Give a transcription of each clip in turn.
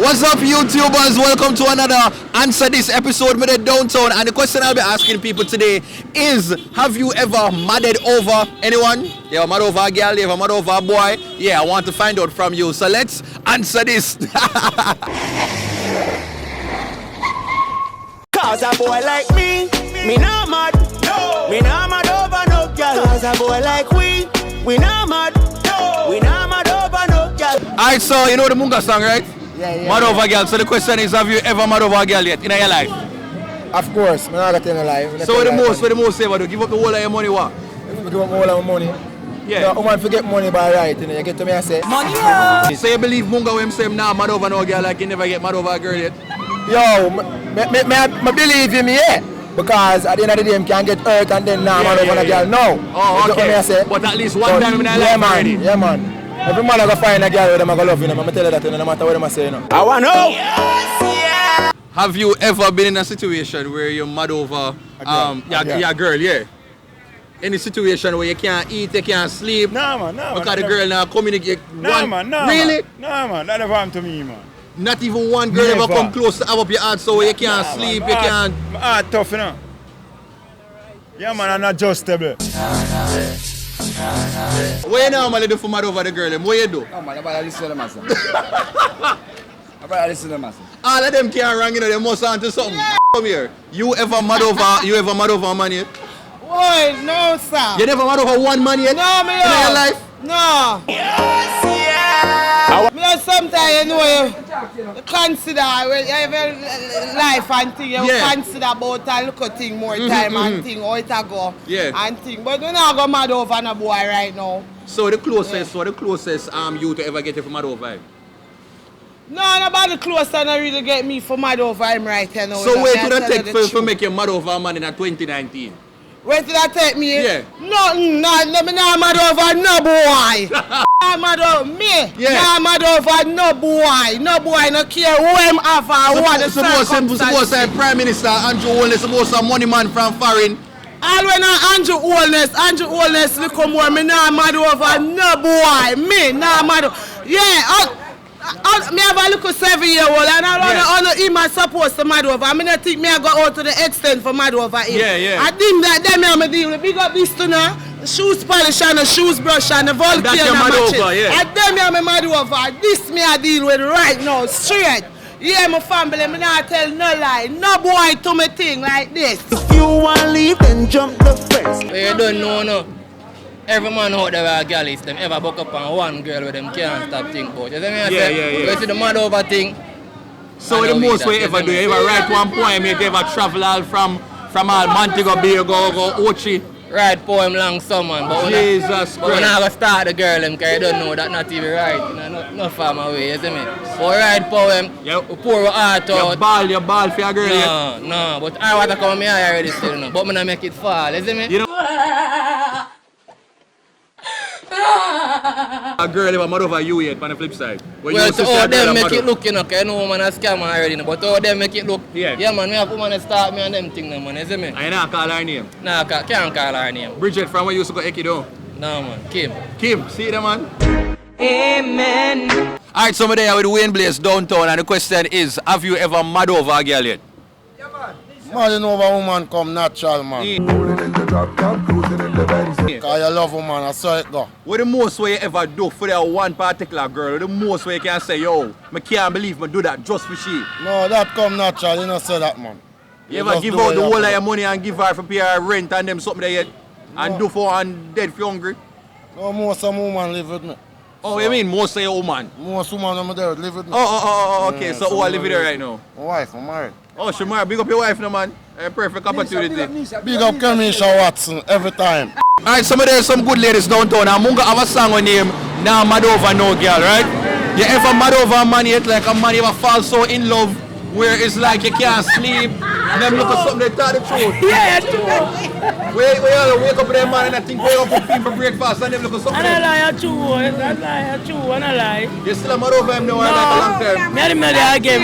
What's up, YouTubers? Welcome to another Answer This episode with the Downtown. And the question I'll be asking people today is, have you ever madded over anyone? You ever mad over a girl? You ever mad over a boy? Yeah, I want to find out from you. So let's answer this. Cause a boy like me not mad. No. Me not mad over no girl. Cause a boy like we not mad. No. We not mad over no girl. Alright, so you know the Munga song, right? Yeah. Mad over a girl. So the question is, have you ever mad over a girl yet in your life? Of course, I'm not gonna tell a lie. So what the most ever do? Give up the whole of your money, what? If you give up all of my money. Yeah. No, woman forget money by right, you know. You get to me and say money. So you believe Munga when say nah mad over no girl like you never get mad over a girl yet? Yo, I believe him, yeah. Because at the end of the day, I can get hurt and then now mad over a girl. No. Oh, okay. But at least one time in my life already. Yeah, man. Every man I go find a girl with them, I go love you. I'm going to tell you that no matter what I say. You know. I want to know. Yes, yeah. Have you ever been in a situation where you're mad over your girl, yeah? Any situation where you can't eat, you can't sleep? Nah, man. Because the girl now communicate. Man. Really? Nah, man. That never happened to me, man. Not even one girl ever come close to have up your heart so you can't sleep, you can't... My heart tough, you know. Yeah, man, I'm not adjustable. What you normally do for mad over the girl? What you do? Oh, man, I listen to them, man. All of them can't rang, you know, they must answer something. Yeah. Come here. You ever mad over a man yet? Boy, no, sir. You never mad over one man yet? No, me in your life? No. Yes, yeah. Me know sometimes, you know, you consider your life and thing. You consider about a little thing more time and thing, how it a go and thing. But we not go mad over no boy right now. So the closest you to ever get you for mad over him? No, nobody closer not really get me for mad over him right here now. So wait till that take for make you mad over a man in 2019? Wait till that take me? Yeah. Nothing, me not mad over no boy. Not mad over me. Yeah. Not mad over no boy. No boy no care who him have or what the circumstances. Suppose say Prime Minister Andrew Holness, suppose some money man from foreign. All when Andrew Holness look come more, me not mad over no boy. Me not mad over. Yeah. Me have a little 7-year-old and I don't know him are supposed to mad over. I mean I think me I go out to the extent for mad over him. Yeah. I think that them I'm a deal with. Big up this to now. Shoes polish and the shoes brush and the volcano matches. And them I'm a mad over. This me I deal with right now, straight. Yeah, my family, me not tell no lie. No boy to me thing like this. If you want to leave, then jump the fence. You don't know, no. Every man out there with a girl is them ever buck up on one girl with them can't stop think about. You see me? Yeah. You see the mad over thing. So the most way you ever do, you ever write one poem, you ever travel all from all Montego Bay, go Ochi. Write poem long summer, but Jesus Christ. When I go start the girl, because you don't know that not even right. No farm away, you see me? But write poem, we pour our heart out. You ball for your girl. No, but I want to come here already still, no. But I don't make it fall, you see me? You know, a girl ever mad over you yet on the flip side? Well, to all them make it look, you know, because you know woman a scammer already, but all them make it look. Yeah, man, we have woman to start me and them things, man, you see me? And you not call her name? Nah, can't call her name. Bridget from where you used to go Eki though? No, man, Kim, see them, man? Amen. Alright, so we're there with Wayne Blaze downtown, and the question is, have you ever mad over a girl yet? Mad over woman come natural, man. Because you love woman, I saw it go. What the most way you ever do for that one particular girl? The most way you can say, yo, I can't believe I do that just for she. No, that come natural, you don't say that, man. You ever give out the whole of your money and give her for pay her rent and them something there yet? And do for and dead for hungry? No, most of woman live with me. Oh, what you mean most of your woman? Most woman I'm there live with me. Oh, okay. So who are living there right now? My wife, I'm married. Oh, she married. Big up your wife now, man. A perfect opportunity. Big up Kemisha Watson every time. Alright, there's some good ladies downtown. And Munga have a song on him, Now Mad Over No Girl, right? You ever mad over a man yet? Like a man ever fall so in love where it's like you can't sleep and them look at something they tell the truth? Yeah, true. Where you wake up with them man and I think we up for for breakfast and them look at something. And I lie, true. You still mad over him now like a long time? Me again,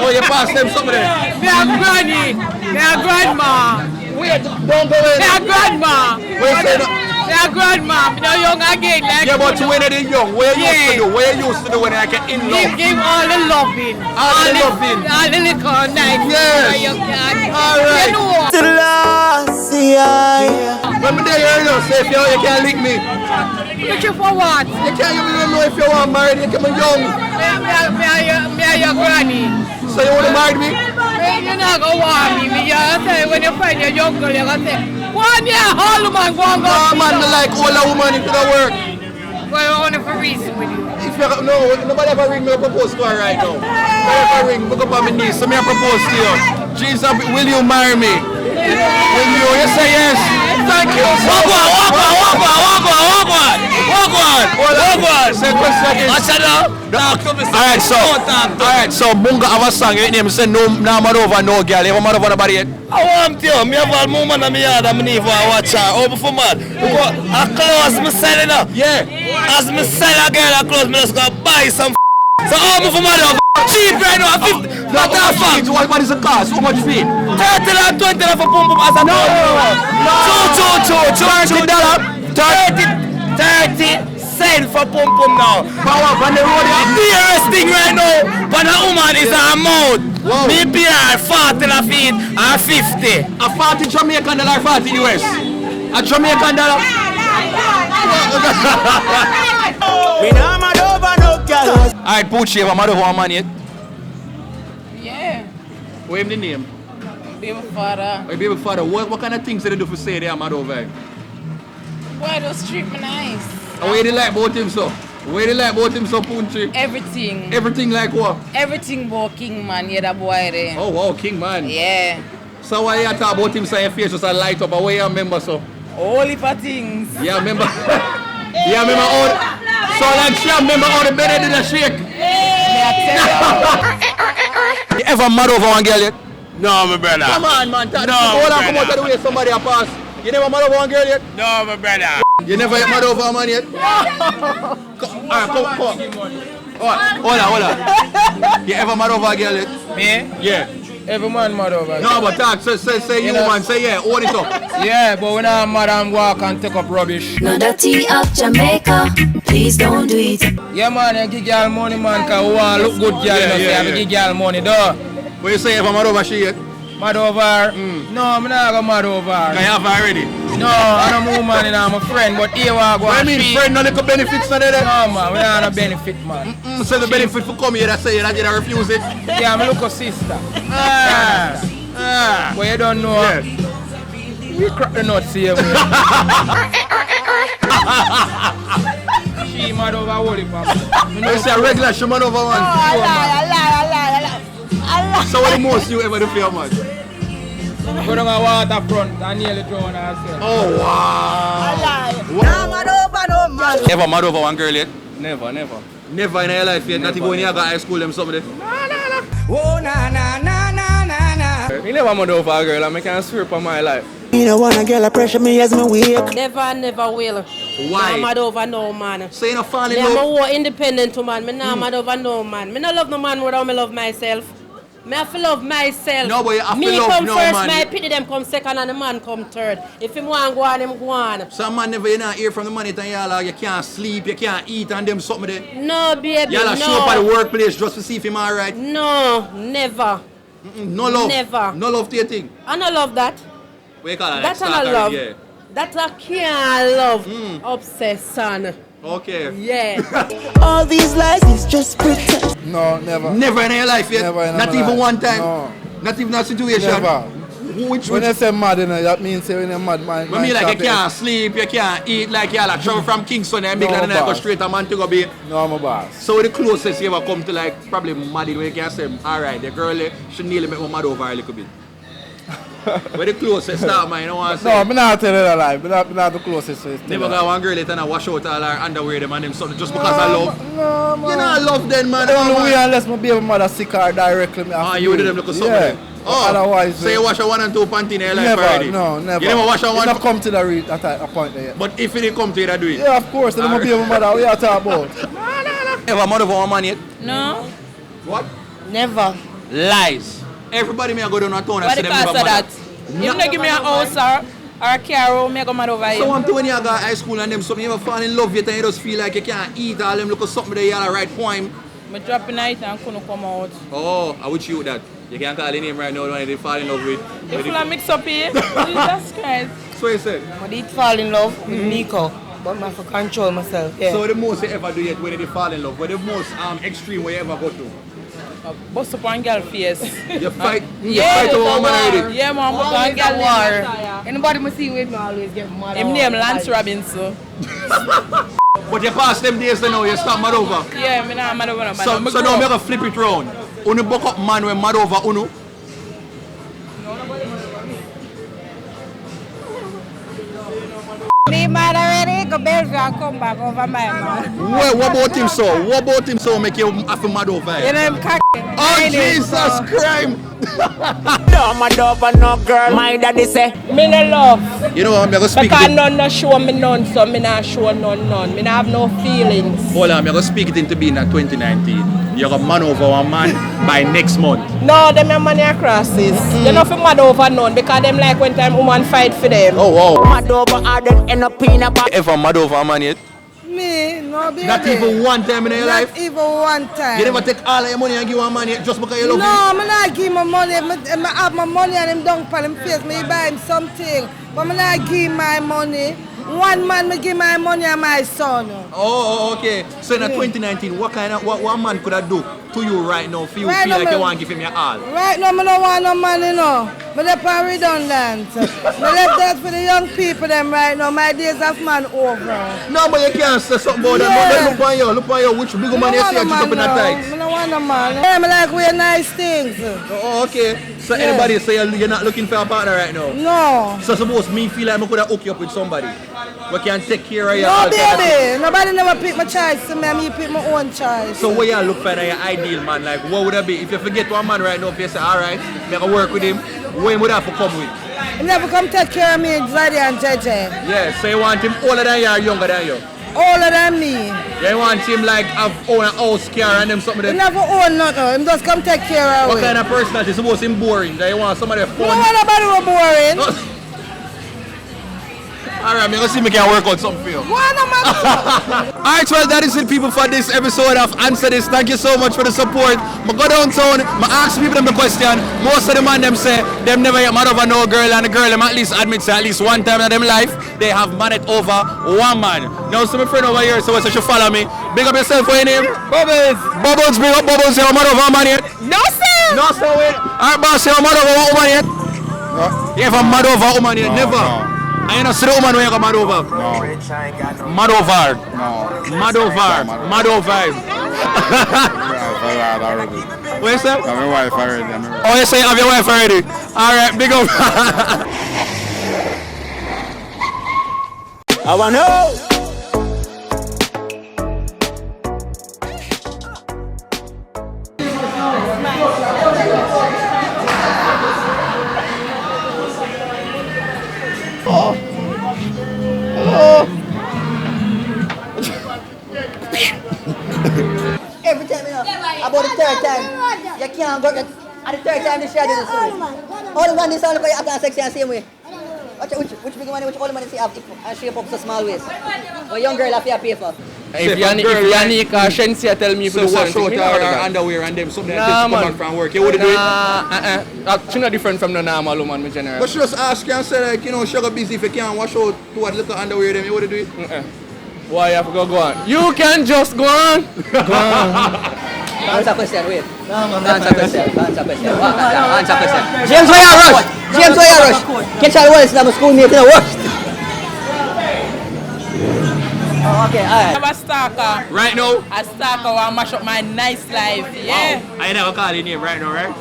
Oh, you pass them something there? Me a granny, me a grandma. Wait, don't go in. Me a grandma. Wait, say no. Yeah, grandma, I'm not young again. Like Yeah, but when you're young, what you used to do? What you used to do when you're like in love? Give all the loving. All the loving. All the liquor, nice. Yes. All right. You know. To the last, yeah. When me there, you say if you can't lick me. Looking for what? You can't even know if you want married. You come young. Me and your granny. So you want to marry me? You're not going to want me. Me just say when you find your young girl, you're going to say, 1 year, all man, go and go. No, man, me like older woman if it don't work. Well, I want to reason with you. If you, no, nobody ever ring me a propose to her right now. Nobody ever ring, look up on my knees, so me a propose to you. Jesus, will you marry me? Will you? You say yes. Thank you. Walk on. Say question is. Alright, so Munga have a song, your name say no Mad Ova, no girl. You have a Mad Ova nobody yet? I want you. Me have a woman in my yard and I need to watch her. Over for mad. Because I close me selling up. Yeah. As me sell a girl, I close me just go buy some So over for Mad Ova. Cheap right now. 50. What is the cost? How much fee? 30 and 20 for pum pum as a no. $30 cents for pum pum now. Power on the road. The dearest thing right now for the woman is her mouth. Me pay her 40 a feet or 50. A 40 Jamaican dollar, 40 US. A Jamaican dollar. Me nah mad over no girl. Alright, Poochie, have a Mad Ova man yet? Yeah, What is the name? baby father. My baby father, what kind of things did they do for say they are Mad Ova? Boy, those treat me nice. And what do you like about him so? What do you like about him so, Poochie? Everything. Everything like what? Everything about King man, yeah, that boy there. Oh wow, King man. Yeah. So why you talk about him so your face just a light up? And what you remember so? All heap of things. Yeah, remember? Yeah, remember all? So like she remember all the better did a shake? Me I tell you. You ever Mad Ova one girl yet? No, my brother. Come on, man. No, Hold on, come brother. out of the way somebody a pass. You never Mad Ova one girl yet? No, my brother. You never hit Mad Ova a man yet? Alright, come. Hold on. You ever Mad Ova a girl yet? Me? Yeah. Every man mad over. No, but talk, say you know- man, say yeah, hold it up. Yeah, but when I'm mad and walk and take up rubbish. No dirty of Jamaica, please don't do it. Yeah, man, you give girl money, man, because we want look good, girl. Yeah, you know, yeah, say I yeah. give girl money, though. When you say you ever Mad Ova she yet? Mad over? No, I'm not going mad over. Can you have her already? No, I'm a woman and I'm a friend, but here we go. What I mean, friend, no little benefits on there? No, man, we don't have a benefit, man. So the benefit for come here, that say that you refuse it? Yeah, I'm a local sister. But you don't know, Yeah. we crack the nuts here. She mad over holy papa. You say a regular she Mad Ova one. So what the most you ever do for your man? Go down a waterfront and nearly drown herself. Oh wow. Nah mad over no man. Ever Mad Ova one girl yet? Never. Never in your life yet, not even when you got high school them something. Oh na na na na na na. Me never mad over a girl and I can swear upon my life. Me no want a girl to pressure me as me wake. Never will. Why? Nah mad over no man. So you not fall in Me am a love? war independent woman. Me nah mad over no man. Me no love no man without me love myself. Me have to love myself. No, but you have to me love come no first, man. my pity them come second and the man come third. If him want go on, him go on. Some man never you not hear from the money and y'all you can't sleep, you can't eat and them something there. No, baby, Y'all show up at the workplace just to see if him alright. No, never. No love. Never. No love to your thing. I no love that. What you call that? That I Stalker, no love. Yeah. That I can't love. Obsession. Okay. Yeah. All these lies is just pretend. No, never. Never in your life yet? Never in Not my even life. one time? No. Not even a situation? Never. Which When you say mad, you know, that means say when you're mad, man. I mean, like you can't sleep, you can't eat, like y'all like travel from Kingston and make No, like go boss. straight a man to go be. No, I'm a boss. So the closest you ever come to like probably mad where you can say, alright, the girl she nearly make me mad over a little bit. Where the closest start, man, you know what I'm No, saying? I'm not telling you a lie. I'm not the closest to it. Never got one girl later and wash out all her underwear them and them something just because I love. No, man. You know I love them, man. The only man. way unless my baby mother sick her directly. Ah, you would do them look something Yeah. there. Oh, Otherwise, so you wash a 1 and 2 panty in your life never, already? no, never. You never wash a It 1? not come to the at a point there yet. But if it didn't come to you, that do it. Yeah, of course. Then my baby mother, we are talking about. Ever Mad Ova one man yet? No, What? never. Lies. Everybody may go down a town and What say the them cost never of that? mad. You don't give me a house, sir. Or a car, me go mad over So him. I'm when you go to high school and them something you ever fall in love yet and you just feel like you can't eat all them look at something that you all right poem. Me drop in night and couldn't come out. Oh, I would shoot that. You can't call the name right now when they fall in love with. You full of mix up here? Jesus Christ. So you said? I did fall in love with Nico, but I have to control myself. Yeah. So the most you ever do yet when they fall in love? What the most extreme way you ever go to? Bust up on girl face. You fight a woman already? Yeah, man, but on girl war. Anybody must see with me always get mad. Him name Lance Robinson. But you pass them days now, you start mad over. Yeah, me not mad over no man. So now I'm going to flip it round. Unu buck up man when mad over Unu. Me mad already, go Belgium and come back over my man. Well, what about him so? What about him so make you have a mad over? You know him cocky. Oh Jesus Christ! No, mad over no girl. My daddy say, Me no love. You know I'm going to speak Because it. none no show me none, so me not show none. Me not have no feelings. Hold on, I'm going to speak it into being at 2019. You're a man over one man by next month. No, them are money crosses. They not for mad over none because them like when time woman fight for them. Oh wow. mad over her then end up in a bag. Ever mad over a man yet? Me, no baby. Not even one time in your life? Not even one time. You never take all of your money and give one man yet just because you love him? No, I'm not give my money. I have my money and him down on him face. Me buy him something. But I'm not give my money. One man me give my money and my son. Oh, okay. So in 2019, what man could I do to you right now for you Right feel now, like you me- want to give him your all? Right now, I don't want no money, no. I left on redundant. I left that for the young people them right now. My days of man over. No, but you can't say something about Yeah. that. But look on you. Which big man you see you just up in the tights? I don't want no man. Yeah, I like wear nice things. Oh, okay. So Yeah. anybody say you're not looking for a partner right now? No. So suppose me feel like I could have hook you up with somebody. We can take care of you. No, baby. Nobody never pick my choice. So me pick my own choice. So what you look for in your ideal man? Like what would that be? If you forget one man right now, if you say, alright, I can work with him, when would I have to come with? He never come take care of me, Zaddy and JJ. Yeah, so you want him older than you or younger than you? Older than me. You want him like have own a house, car and them something He that... never own nothing. He just come take care of What me. kind of personality? Suppose him boring, that you want somebody I don't fun. want nobody who boring. Alright, I'm going to see if I can work out something for you. Why no man? Alright, well, that is it, people, for this episode of Answer This. Thank you so much for the support. I go downtown, I ask people them the question. Most of the man them say them never get mad over no girl, and the girl them at least admit say at least one time in them life they have mad it over one man. Now, so my friend over here, so you should follow me. Big up yourself for your name. Bubbles. Bubbles, big up Bubbles. You have mad over a man yet? No, sir. No, sir, wait. Alright, boss, you have mad over a woman yet? No. You ever mad over a woman yet? Never. No. I ain't see the woman when you go mad over. No. Mad over. No. Mad over. Mad over. What you say? I have my wife already. Oh, you say you have your wife already? Alright, big up. I wanna know. Every time, you know, about the third time, you can't go. At the third time, they share this story. All the man is all for you after sex the same way. Which big money, which all the money see have and shape up so small ways. A young girl have to pay for. If Yannick or Shensia tell me So wash out her underwear and them something that come back from work. You wouldn't do it? She's not different from the normal woman, my general. But she just ask you and say like, you know, she got busy if you can't wash out what little underwear them, you wouldn't do it? Why you have to go on? You can just go on. Go on. Answer question, wait. Answer question. Answer question. James, why you rush? James, why you rush? Catch all the words in my schoolmate, you know, rush. Oh, okay, alright. I'm a stalker. Right now? A stalker who want mash up my nice life. Yeah. Wow. I never call your name right now, right?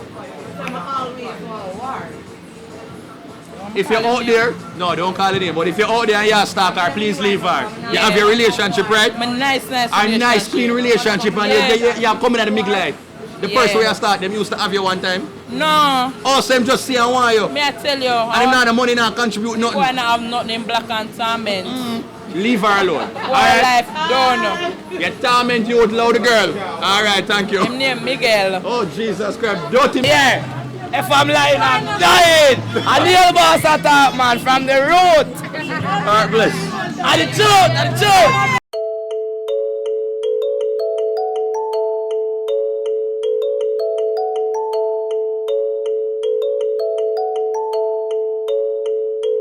If you're out there, no, don't call it name. But if you're out there and you're a stalker, please leave her. You have your relationship, right? My nice A nice, clean relationship, and you're coming at the big light. The person where you start, them used to have you one time. No. Oh, so them just see and want you. Me I tell you. And them not the money not contribute nothing. Why not have nothing in black and torment? Leave her alone. Whole life done. You torment you out loud, girl. Alright, thank you. Him name Miguel. Oh, Jesus Christ. Dirty. Yeah. If I'm lying, I'm dying. And the old boss attack, man, from the root. Alright, bless. And the truth.